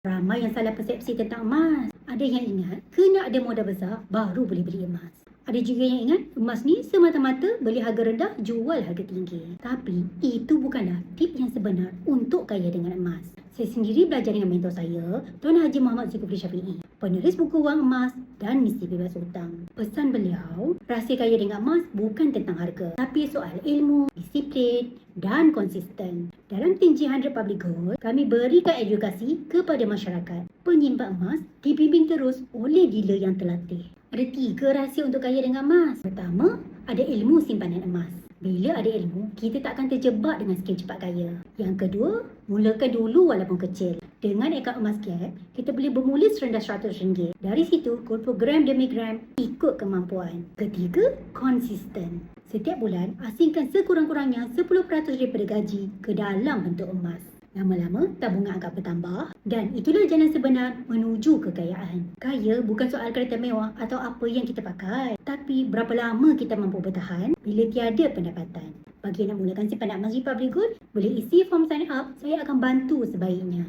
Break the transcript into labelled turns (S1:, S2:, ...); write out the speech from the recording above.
S1: Ramai yang salah persepsi tentang emas. Ada yang ingat kena ada modal besar baru boleh beli emas. Ada juga yang ingat emas ni semata-mata beli harga rendah, jual harga tinggi. Tapi itu bukanlah tip yang sebenar untuk kaya dengan emas. Saya sendiri belajar dengan mentor saya, Tuan Haji Muhammad Zulkifli Syafiee, penulis buku Wang Emas dan Misi Bebas Hutang. Pesan beliau, rahsia kaya dengan emas bukan tentang harga, tapi soal ilmu, disiplin dan konsisten. Dalam tim G100 Public Gold, kami berikan edukasi kepada masyarakat. Penyimpan emas dibimbing terus oleh dealer yang terlatih. Ada 3 rahsia untuk kaya dengan emas. Pertama, ada ilmu simpanan emas. Bila ada ilmu, kita tak akan terjebak dengan skim cepat kaya. Yang kedua, mulakan dulu walaupun kecil. Dengan akaun emas gap, kita boleh bermula serendah RM100. Dari situ, golput gram demi gram ikut kemampuan. Ketiga, konsisten. Setiap bulan, asingkan sekurang-kurangnya 10% daripada gaji ke dalam bentuk emas. Lama-lama, tabungan akan bertambah dan itulah jalan sebenar menuju kekayaan. Kaya bukan soal kereta mewah atau apa yang kita pakai, tapi berapa lama kita mampu bertahan bila tiada pendapatan. Bagi yang nak mulakan simpanan emas di Public Gold, boleh isi form sign up, saya akan bantu sebaiknya.